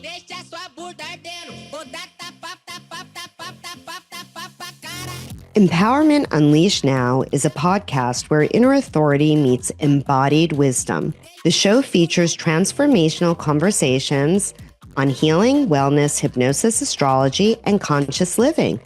deixa sua bunda ardendo. Vou dar tapa, tapa, tapa, tapa, tapa, cara. Empowerment Unleashed Now is a podcast where inner authority meets embodied wisdom. The show features transformational conversations on healing, wellness, hypnosis, astrology, and conscious living.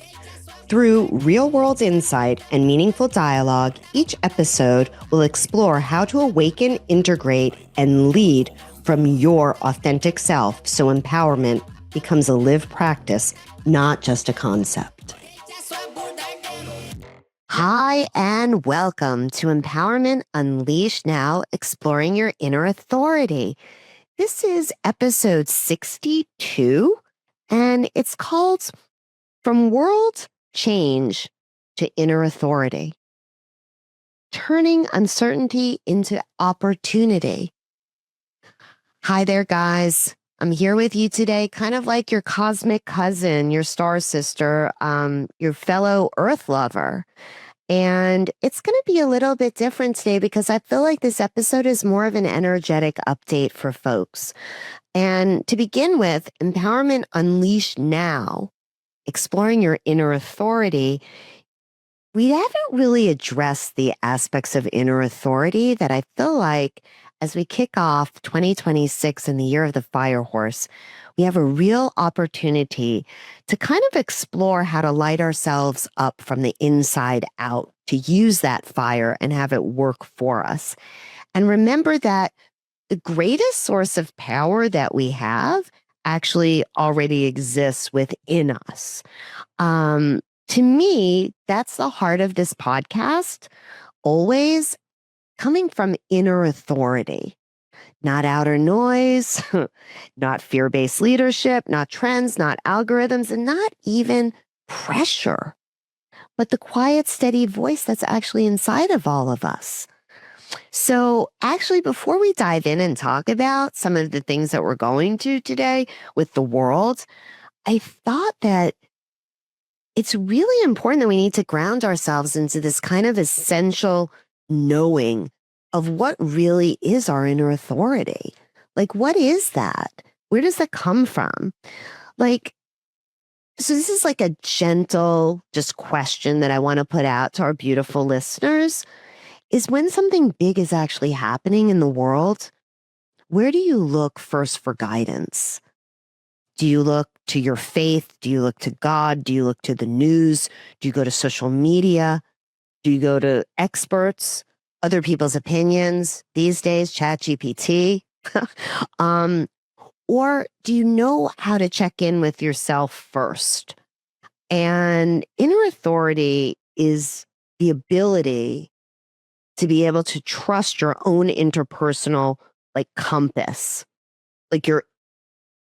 Through real-world insight and meaningful dialogue, each episode will explore how to awaken, integrate, and lead from your authentic self so empowerment becomes a lived practice, not just a concept. Hi, and welcome to Empowerment Unleashed Now, exploring your inner authority. This is episode 62, and it's called From World Change to Inner Authority, turning uncertainty into opportunity. Hi there, guys. I'm here with you today, kind of like your cosmic cousin, your star sister, your fellow Earth lover. And it's going to be a little bit different today because I feel like this episode is more of an energetic update for folks. And to begin with, Empowerment Unleashed Now, exploring your inner authority, we haven't really addressed the aspects of inner authority that I feel like as we kick off 2026 in the year of the fire horse, we have a real opportunity to kind of explore how to light ourselves up from the inside out, to use that fire and have it work for us. And remember that the greatest source of power that we have actually already exists within us. To me, that's the heart of this podcast, always coming from inner authority, not outer noise, not fear-based leadership, not trends, not algorithms, and not even pressure, but the quiet, steady voice that's actually inside of all of us. So actually, before we dive in and talk about some of the things that we're going to today with the world, I thought that it's really important that we need to ground ourselves into this kind of essential knowing of what really is our inner authority. Like, what is that? Where does that come from? Like, so this is like a gentle, just question that I want to put out to our beautiful listeners is when something big is actually happening in the world, where do you look first for guidance? Do you look to your faith? Do you look to God? Do you look to the news? Do you go to social media? Do you go to experts, other people's opinions? These days, ChatGPT. Or do you know how to check in with yourself first? And inner authority is the ability to be able to trust your own interpersonal, like, compass, like your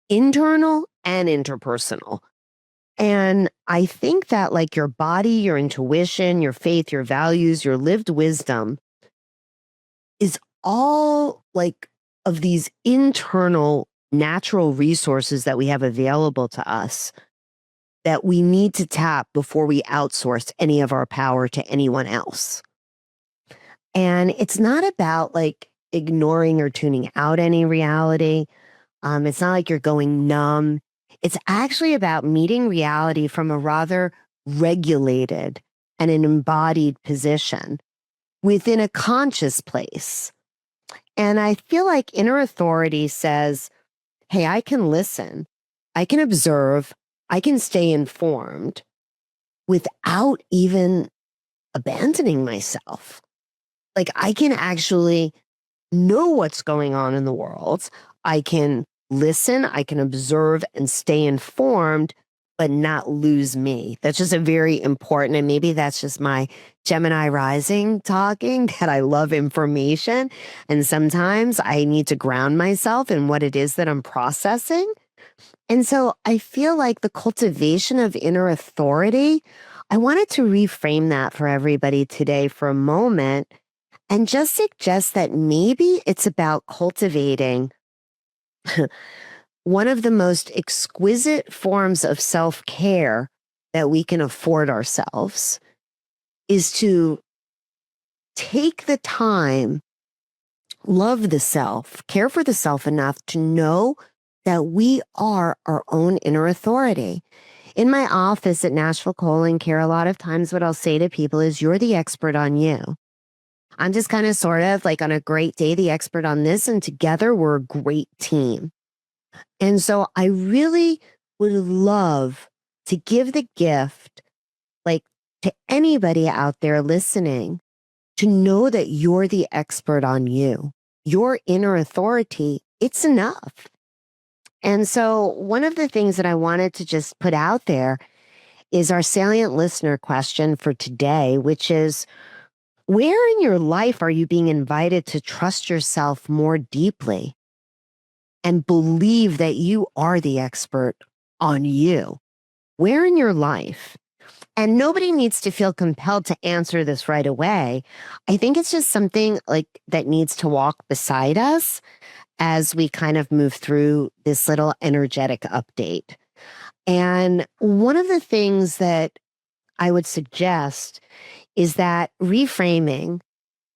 internal and interpersonal. And I think that, like, your body, your intuition, your faith, your values, your lived wisdom is all like of these internal natural resources that we have available to us that we need to tap before we outsource any of our power to anyone else. And it's not about like ignoring or tuning out any reality. It's not like you're going numb. It's actually about meeting reality from a rather regulated and an embodied position within a conscious place. And I feel like inner authority says, hey, I can listen, I can observe, I can stay informed without even abandoning myself. Like, I can actually know what's going on in the world. I can listen, I can observe and stay informed, but not lose me. That's just a very important, and maybe that's just my Gemini rising talking, that I love information. And sometimes I need to ground myself in what it is that I'm processing. And so I feel like the cultivation of inner authority, I wanted to reframe that for everybody today for a moment and just suggest that maybe it's about cultivating one of the most exquisite forms of self-care that we can afford ourselves is to take the time, love the self, care for the self enough to know that we are our own inner authority. In my office at Nashville Colon Care, a lot of times what I'll say to people is, you're the expert on you. I'm just kind of sort of like on a great day, the expert on this, and together we're a great team. And so I really would love to give the gift, like to anybody out there listening, to know that you're the expert on you, your inner authority. It's enough. And so one of the things that I wanted to just put out there is our salient listener question for today, which is, where in your life are you being invited to trust yourself more deeply and believe that you are the expert on you? Where in your life? And nobody needs to feel compelled to answer this right away. I think it's just something like that needs to walk beside us as we kind of move through this little energetic update. And one of the things that I would suggest is that reframing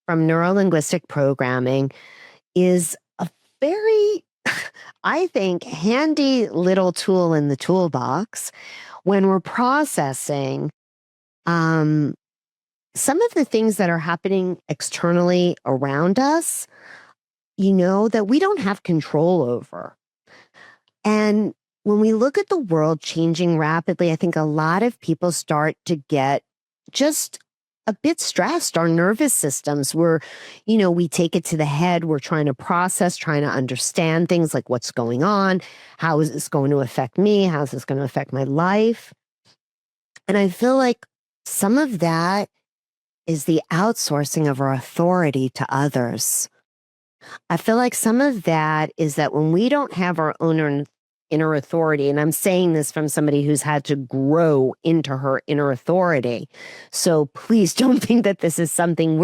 from neurolinguistic programming is a very, I think, handy little tool in the toolbox when we're processing some of the things that are happening externally around us, that we don't have control over. And when we look at the world changing rapidly, I think a lot of people start to get just a bit stressed. Our nervous systems, we take it to the head. We're trying to process, trying to understand things like what's going on. How is this going to affect me? How is this going to affect my life? And I feel like some of that is the outsourcing of our authority to others. I feel like some of that is that when we don't have our own inner authority, and I'm saying this from somebody who's had to grow into her inner authority. So please don't think that this is something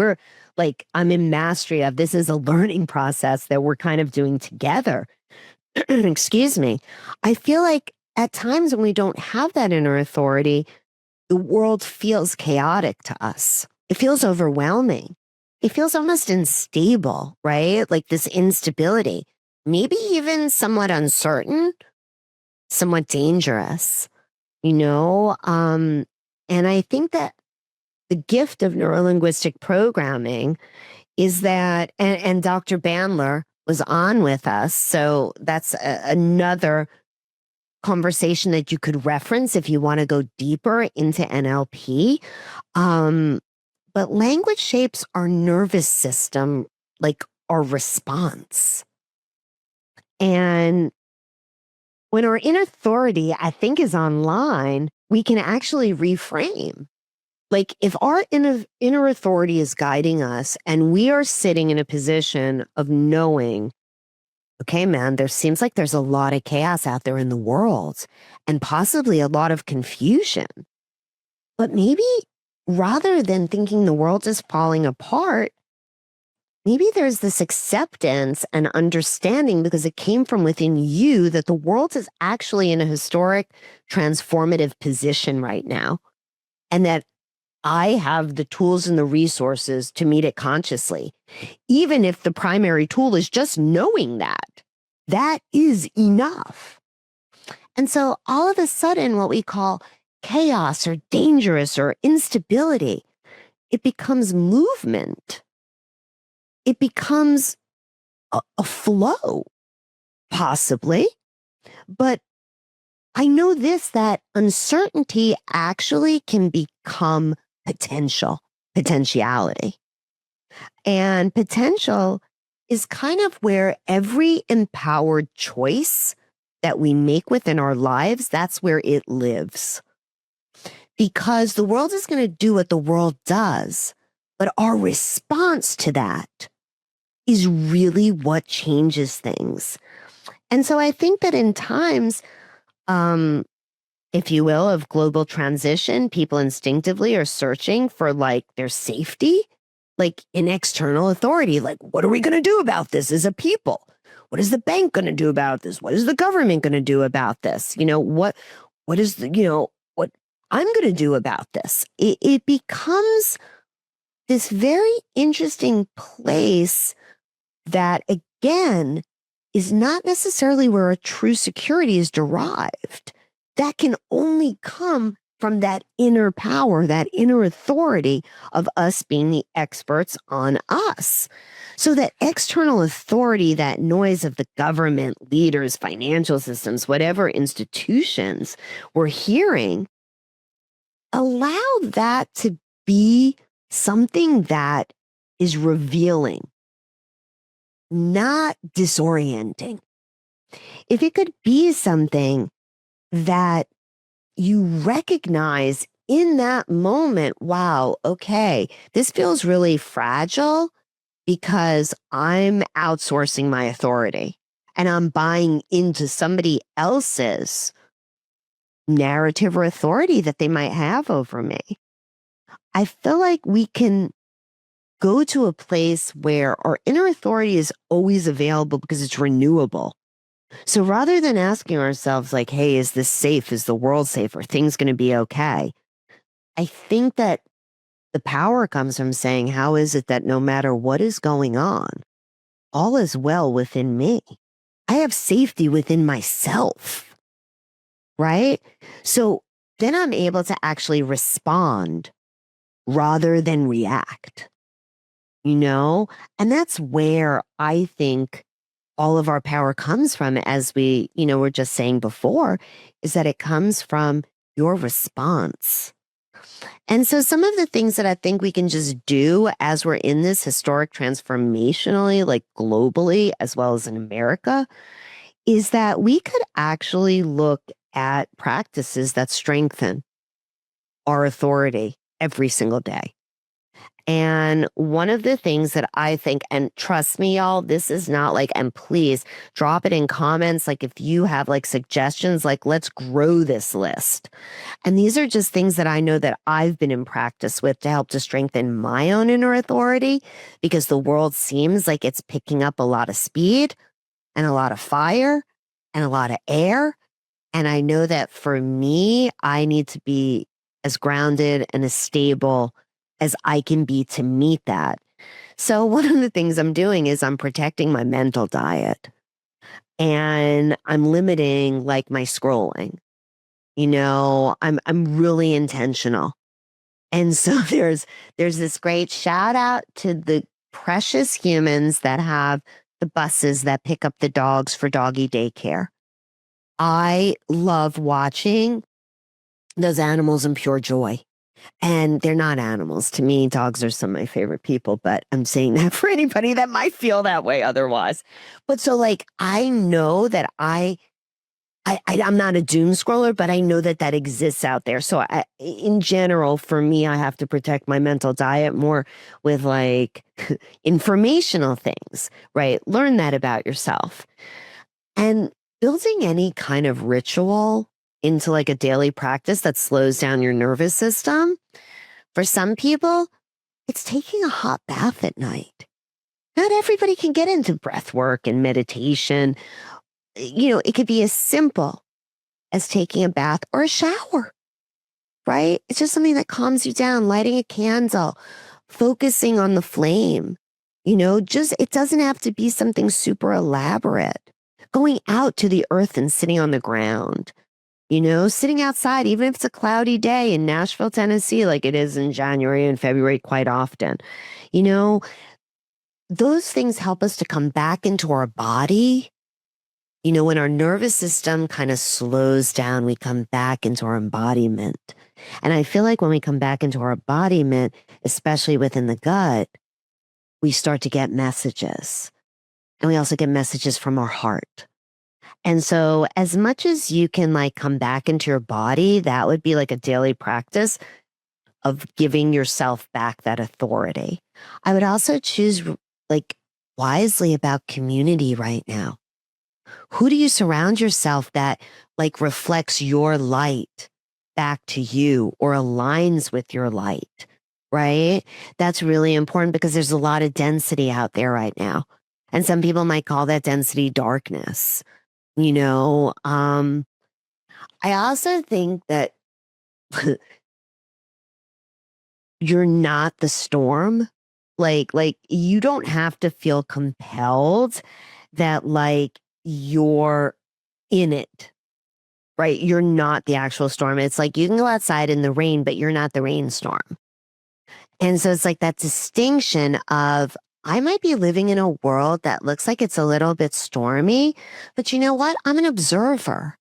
I'm in mastery of. This is a learning process that we're kind of doing together. Excuse me. I feel like at times when we don't have that inner authority, the world feels chaotic to us. It feels overwhelming. It feels almost unstable, right? Like this instability, maybe even somewhat uncertain, somewhat dangerous, and I think that the gift of neurolinguistic programming is that, and Dr. Bandler was on with us, so that's another conversation that you could reference if you want to go deeper into NLP. But language shapes our nervous system, like our response. And when our inner authority, I think, is online, we can actually reframe. Like if our inner authority is guiding us and we are sitting in a position of knowing, okay, man, there seems like there's a lot of chaos out there in the world and possibly a lot of confusion. But maybe rather than thinking the world is falling apart, maybe there's this acceptance and understanding because it came from within you that the world is actually in a historic, transformative position right now. And that I have the tools and the resources to meet it consciously. Even if the primary tool is just knowing that is enough. And so all of a sudden, what we call chaos or dangerous or instability, it becomes movement. It becomes a flow, possibly. But I know this, that uncertainty actually can become potentiality. And potential is kind of where every empowered choice that we make within our lives, that's where it lives. Because the world is going to do what the world does, but our response to that is really what changes things. And so I think that in times, if you will, of global transition, people instinctively are searching for like their safety, like in external authority. Like, what are we going to do about this as a people? What is the bank going to do about this? What is the government going to do about this? What is what I'm going to do about this? It becomes this very interesting place that, again, is not necessarily where a true security is derived. That can only come from that inner power, that inner authority of us being the experts on us. So that external authority, that noise of the government, leaders, financial systems, whatever institutions we're hearing, allow that to be something that is revealing, not disorienting. If it could be something that you recognize in that moment, wow, okay, this feels really fragile because I'm outsourcing my authority and I'm buying into somebody else's narrative or authority that they might have over me. I feel like we can go to a place where our inner authority is always available because it's renewable. So rather than asking ourselves, like, hey, is this safe? Is the world safe? Are things going to be okay? I think that the power comes from saying, how is it that no matter what is going on, all is well within me? I have safety within myself, right? So then I'm able to actually respond rather than react, you know? And that's where I think all of our power comes from, as we, were just saying before, is that it comes from your response. And so some of the things that I think we can just do as we're in this historic transformationally, like globally, as well as in America, is that we could actually look at practices that strengthen our authority every single day. And one of the things that I think, and trust me, y'all, this is not like, and please drop it in comments. Like if you have like suggestions, like let's grow this list. And these are just things that I know that I've been in practice with to help to strengthen my own inner authority, because the world seems like it's picking up a lot of speed and a lot of fire and a lot of air. And I know that for me, I need to be as grounded and as stable as I can be to meet that. So one of the things I'm doing is I'm protecting my mental diet, and I'm limiting like my scrolling. I'm really intentional. And so there's this great shout out to the precious humans that have the buses that pick up the dogs for doggy daycare. I love watching those animals in pure joy. And they're not animals. To me, dogs are some of my favorite people, but I'm saying that for anybody that might feel that way otherwise. But so like, I know that I'm not a doom scroller, but I know that that exists out there. So in general, for me, I have to protect my mental diet more with like informational things, right? Learn that about yourself. And building any kind of ritual into like a daily practice that slows down your nervous system. For some people, it's taking a hot bath at night. Not everybody can get into breath work and meditation. It could be as simple as taking a bath or a shower, right? It's just something that calms you down, lighting a candle, focusing on the flame. It doesn't have to be something super elaborate. Going out to the earth and sitting on the ground, sitting outside, even if it's a cloudy day in Nashville, Tennessee, like it is in January and February quite often. Those things help us to come back into our body. When our nervous system kind of slows down, we come back into our embodiment. And I feel like when we come back into our embodiment, especially within the gut, we start to get messages. And we also get messages from our heart. And so as much as you can like come back into your body, that would be like a daily practice of giving yourself back that authority. I would also choose like wisely about community right now. Who do you surround yourself that like reflects your light back to you or aligns with your light, right? That's really important because there's a lot of density out there right now. And some people might call that density darkness. I also think that you're not the storm. Like you don't have to feel compelled that like you're in it, right? You're not the actual storm. It's like you can go outside in the rain, but you're not the rainstorm. And so it's like that distinction of I might be living in a world that looks like it's a little bit stormy, but you know what? I'm an observer.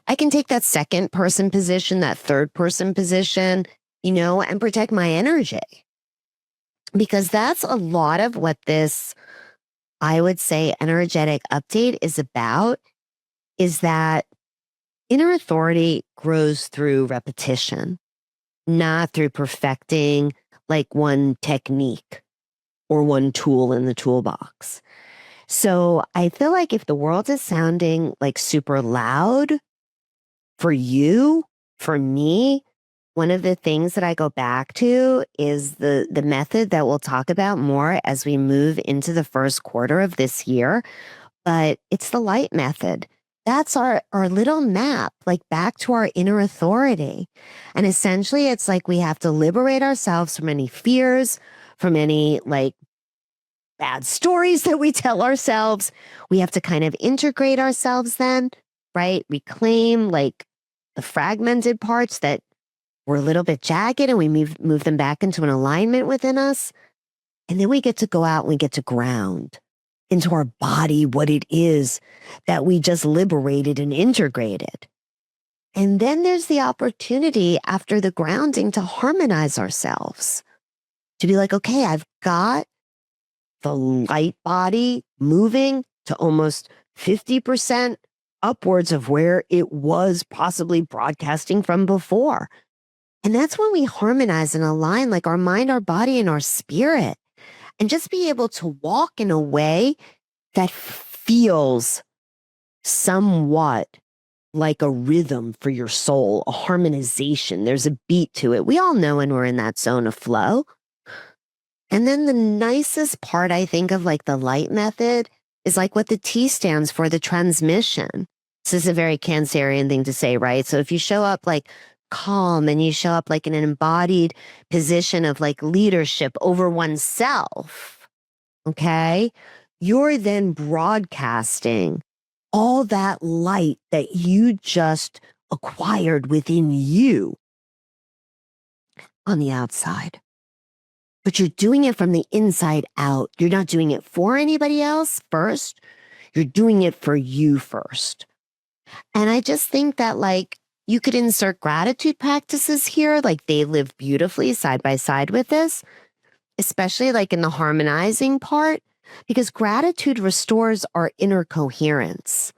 I can take that second person position, that third person position, and protect my energy. Because that's a lot of what this, I would say, energetic update is about, is that inner authority grows through repetition, not through perfecting like one technique or one tool in the toolbox. So I feel like if the world is sounding like super loud for you, for me, one of the things that I go back to is the method that we'll talk about more as we move into the first quarter of this year, but it's the light method. That's our little map, like back to our inner authority. And essentially, it's like we have to liberate ourselves from any fears, from any like bad stories that we tell ourselves. We have to kind of integrate ourselves then, right? Reclaim like the fragmented parts that were a little bit jagged and we move them back into an alignment within us. And then we get to go out and we get to ground into our body what it is that we just liberated and integrated. And then there's the opportunity after the grounding to harmonize ourselves, to be like, okay, I've got the light body moving to almost 50% upwards of where it was possibly broadcasting from before. And that's when we harmonize and align like our mind, our body, and our spirit, and just be able to walk in a way that feels somewhat like a rhythm for your soul, a harmonization. There's a beat to it. We all know when we're in that zone of flow. And then the nicest part, I think, of like the light method is like what the T stands for, the transmission. So this is a very Cancerian thing to say, right? So if you show up like calm and you show up like in an embodied position of like leadership over oneself, okay, you're then broadcasting all that light that you just acquired within you on the outside. But you're doing it from the inside out. You're not doing it for anybody else first. You're doing it for you first. And I just think that like you could insert gratitude practices here, like they live beautifully side by side with this, especially like in the harmonizing part, because gratitude restores our inner coherence.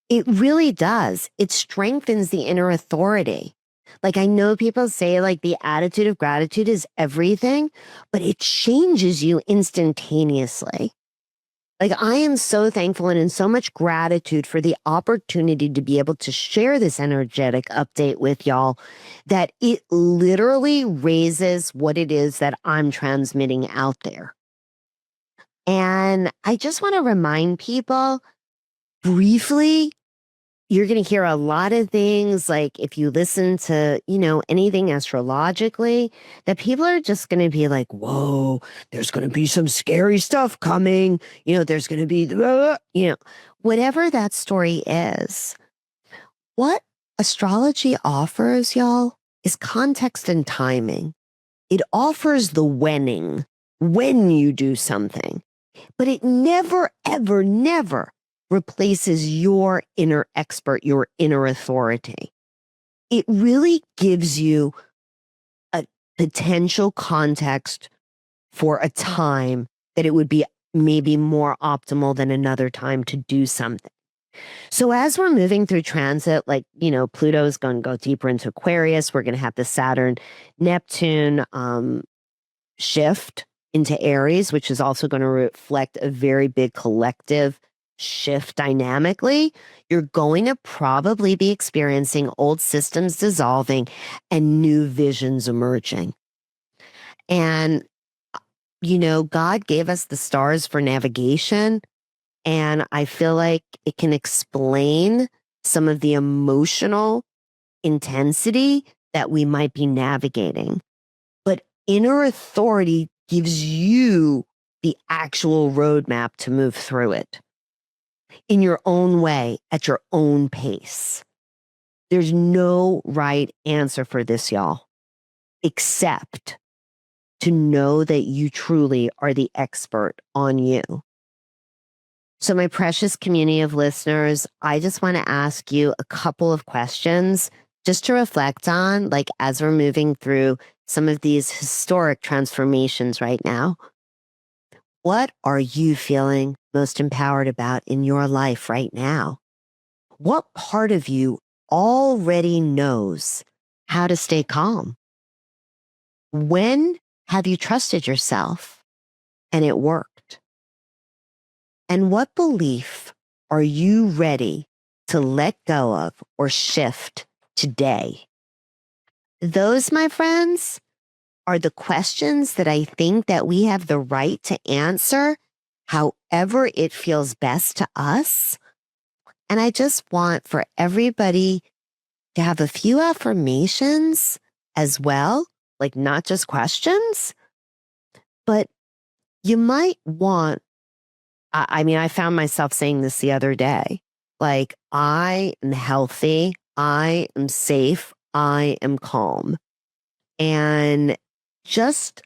It really does. It strengthens the inner authority. Like I know people say like the attitude of gratitude is everything, but it changes you instantaneously. Like I am so thankful and in so much gratitude for the opportunity to be able to share this energetic update with y'all that it literally raises what it is that I'm transmitting out there. And I just want to remind people briefly, you're going to hear a lot of things like if you listen to, anything astrologically, that people are just going to be like, whoa, there's going to be some scary stuff coming. There's going to be, whatever that story is. What astrology offers, y'all, is context and timing. It offers the when you do something, but it never, ever, never replaces your inner expert, your inner authority. It really gives you a potential context for a time that it would be maybe more optimal than another time to do something. So as we're moving through transit, like, Pluto is going to go deeper into Aquarius. We're going to have the Saturn, Neptune shift into Aries, which is also going to reflect a very big collective shift dynamically. You're going to probably be experiencing old systems dissolving and new visions emerging. And, God gave us the stars for navigation. And I feel like it can explain some of the emotional intensity that we might be navigating. But inner authority gives you the actual roadmap to move through it. in your own way, at your own pace. There's no right answer for this, y'all, except to know that you truly are the expert on you. So, my precious community of listeners, I just want to ask you a couple of questions just to reflect on, like as we're moving through some of these historic transformations right now. What are you feeling most empowered about in your life right now? What part of you already knows how to stay calm? When have you trusted yourself and it worked? And what belief are you ready to let go of or shift today? Those, my friends, are the questions that I think that we have the right to answer however it feels best to us. And I just want for everybody to have a few affirmations as well, like not just questions, but you might want, I mean, I found myself saying this the other day, like, I am healthy, I am safe, I am calm. And just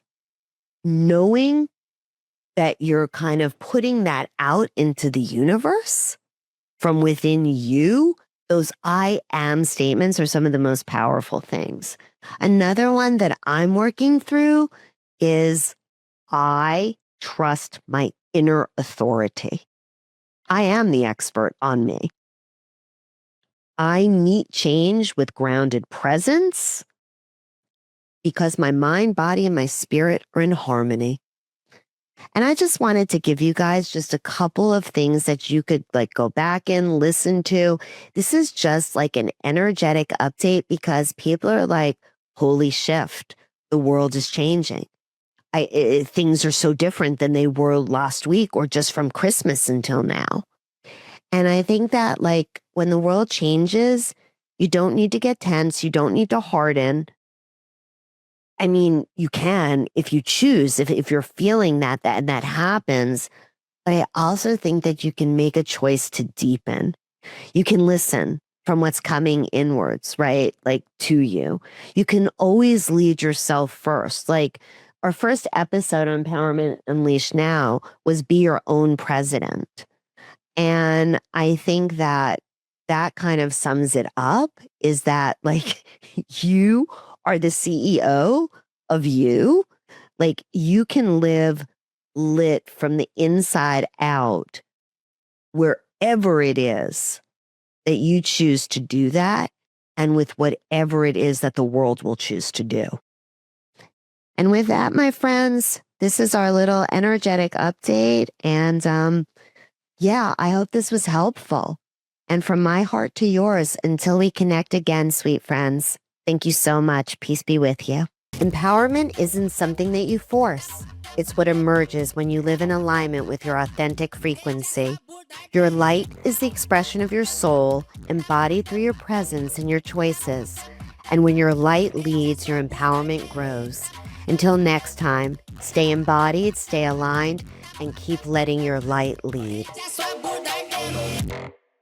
knowing that you're kind of putting that out into the universe from within you, those I am statements are some of the most powerful things. Another one that I'm working through is I trust my inner authority. I am the expert on me. I meet change with grounded presence because my mind, body, and my spirit are in harmony. And I just wanted to give you guys just a couple of things that you could like go back and listen to. This is just like an energetic update because people are like, holy shift, the world is changing. Things are so different than they were last week or just from Christmas until now. And I think that like when the world changes, you don't need to get tense. You don't need to harden. I mean, you can if you choose, if you're feeling that happens. But I also think that you can make a choice to deepen. You can listen from what's coming inwards, right? Like to you. You can always lead yourself first. Like our first episode on Empowerment Unleashed Now was Be Your Own President. And I think that that kind of sums it up is that like you are the CEO of you. Like you can live lit from the inside out wherever it is that you choose to do that and with whatever it is that the world will choose to do. And with that, my friends, this is our little energetic update. And yeah, I hope this was helpful. And from my heart to yours, until we connect again, sweet friends, thank you so much. Peace be with you. Empowerment isn't something that you force. It's what emerges when you live in alignment with your authentic frequency. Your light is the expression of your soul, embodied through your presence and your choices. And when your light leads, your empowerment grows. Until next time, stay embodied, stay aligned, and keep letting your light lead.